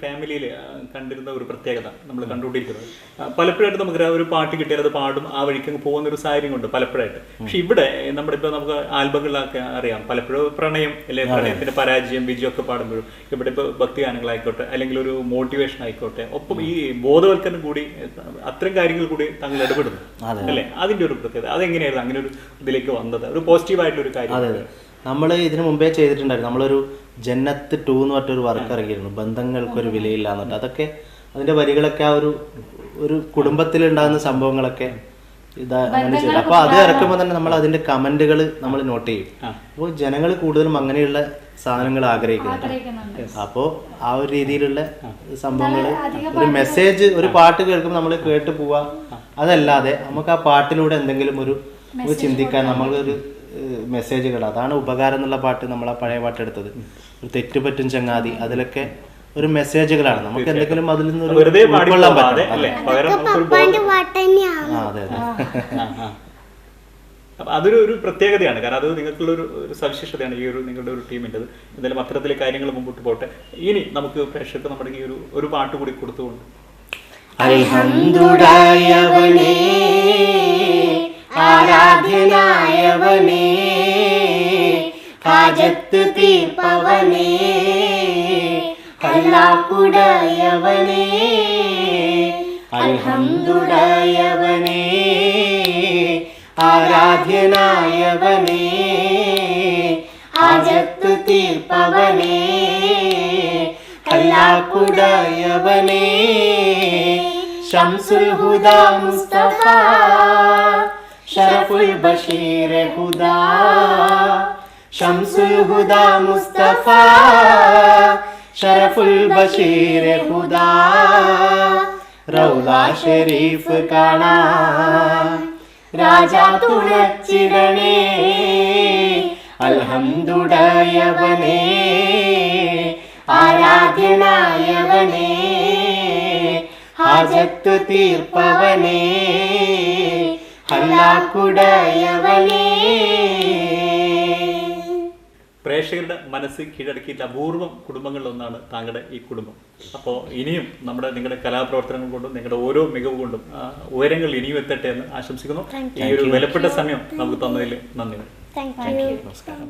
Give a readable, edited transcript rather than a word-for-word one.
ഫാമിലിയിൽ കണ്ടിരുന്ന ഒരു പ്രത്യേകത നമ്മൾ കണ്ടുകൊണ്ടിരിക്കുന്നത് പലപ്പോഴായിട്ട് നമുക്ക് ഒരു പാട്ട് കിട്ടിയാൽ അത് പാടും, ആ വഴിക്ക് പോകുന്ന ഒരു സാഹചര്യം കൊണ്ട് പലപ്പോഴായിട്ട്. പക്ഷെ ഇവിടെ നമ്മുടെ ഇപ്പോൾ നമുക്ക് ആൽബങ്ങളിലൊക്കെ അറിയാം പലപ്പോഴും പ്രണയം അല്ലെങ്കിൽ പ്രണയത്തിന്റെ പരാജയം വിജയം ഒക്കെ പാടുമ്പോഴും ഇവിടെ ഇപ്പോൾ ഭക്തിഗാനങ്ങളായിക്കോട്ടെ അല്ലെങ്കിൽ ഒരു മോട്ടിവേഷൻ ആയിക്കോട്ടെ, ഒപ്പം ഈ ബോധവൽക്കരണം കൂടി അത്തരം കാര്യങ്ങൾ കൂടി താങ്കൾ ഇടപെടുന്നു അല്ലേ? അതിന്റെ ഒരു പ്രത്യേകത അതെങ്ങനെയായിരുന്നു അങ്ങനെ ഒരു ഇതിലേക്ക് വന്നത്, ഒരു പോസിറ്റീവായിട്ടുള്ള ഒരു കാര്യം? നമ്മൾ ഇതിനു മുമ്പേ ചെയ്തിട്ടുണ്ടായിരുന്നു. നമ്മളൊരു ജന്നത്ത് 2 എന്ന് പറഞ്ഞൊരു വർക്ക് ഇറങ്ങിയിരുന്നു, ബന്ധങ്ങൾക്കൊരു വിലയില്ല എന്നിട്ട്. അതൊക്കെ അതിന്റെ വരികളൊക്കെ ആ ഒരു കുടുംബത്തിൽ ഉണ്ടാകുന്ന സംഭവങ്ങളൊക്കെ അങ്ങനെ ചെയ്തു. അപ്പൊ അത് ഇറക്കുമ്പോൾ തന്നെ നമ്മൾ അതിന്റെ കമന്റുകൾ നമ്മൾ നോട്ട് ചെയ്യും. അപ്പോൾ ജനങ്ങൾ കൂടുതലും അങ്ങനെയുള്ള സാധനങ്ങൾ ആഗ്രഹിക്കുന്നുണ്ട്. അപ്പോൾ ആ ഒരു രീതിയിലുള്ള സംഭവങ്ങൾ, ഒരു മെസ്സേജ്, ഒരു പാട്ട് കേൾക്കുമ്പോൾ നമ്മൾ കേട്ട് പോവാ, അതല്ലാതെ നമുക്ക് ആ പാട്ടിലൂടെ എന്തെങ്കിലും ഒരു ചിന്തിക്കാൻ നമ്മളൊരു മെസ്സേജുകൾ, അതാണ് ഉപകാരം എന്നുള്ള പാട്ട്. നമ്മൾ ആ പഴയ പാട്ട് എടുത്തത് ഒരു തെറ്റുപറ്റും ചങ്ങാതി, അതിലൊക്കെ ഒരു മെസ്സേജുകളാണ്. നമുക്ക് എന്തെങ്കിലും അതിൽ നിന്ന് ഉൾക്കൊള്ളാൻ പറ്റും. അതൊരു ഒരു പ്രത്യേകതയാണ്, കാരണം അത് നിങ്ങൾക്കുള്ള ഒരു സവിശേഷതയാണ് ഈ ഒരു നിങ്ങളുടെ ഒരു ടീമിൻ്റെ. എന്തായാലും അത്തരത്തിലെ കാര്യങ്ങൾ മുമ്പോട്ട് പോട്ടെ. ഇനി നമുക്ക് പ്രേക്ഷകർക്ക് നമ്മുടെ ഈ ഒരു പാട്ട് കൂടി കൊടുത്തുകൊണ്ട് അൽഹംദുലില്ലാഹ് ആരാധ്യനായവനേ, ഹാജത്ത് തീർപ്പവനേ, കല്ലാക്കുടയവനേ, അൽഹംദുലില്ലാഹ് ആരാധ്യനായവനേ, ഹാജത്ത് തീർപ്പവനേ, കല്ലാക്കുടയവനേ, ശംസുൽ ഹുദാ മുസ്തഫ ശറഫുൽ ബഷീർ ഹുദാ, ശംസുൽ ഹുദാ മുസ്തഫ ശറഫുൽ ബഷീർ ഹുദാ, റൗള ഷരീഫ് കാണാൻ രാജാ തുണച്ചിടണേ, അൽഹംദുലില്ലാഹ് ആരാധ്യനായവനേ, ഹാജത്ത് തീർപ്പവനേ, ഹല്ലാക്കുടയവനേ. പ്രേക്ഷകരുടെ മനസ്സ് കീഴടക്കിയിട്ട് അപൂർവം കുടുംബങ്ങളിലൊന്നാണ് താങ്കളുടെ ഈ കുടുംബം. അപ്പോൾ ഇനിയും നിങ്ങളുടെ കലാപ്രവർത്തനങ്ങൾ കൊണ്ടും നിങ്ങളുടെ ഓരോ മികവ് കൊണ്ടും ഉയരങ്ങൾ ഇനിയും എത്തട്ടെ എന്ന് ആശംസിക്കുന്നു. ഈ ഒരു വിലപ്പെട്ട സമയം നമുക്ക് തന്നതിൽ നന്ദി. നമസ്കാരം.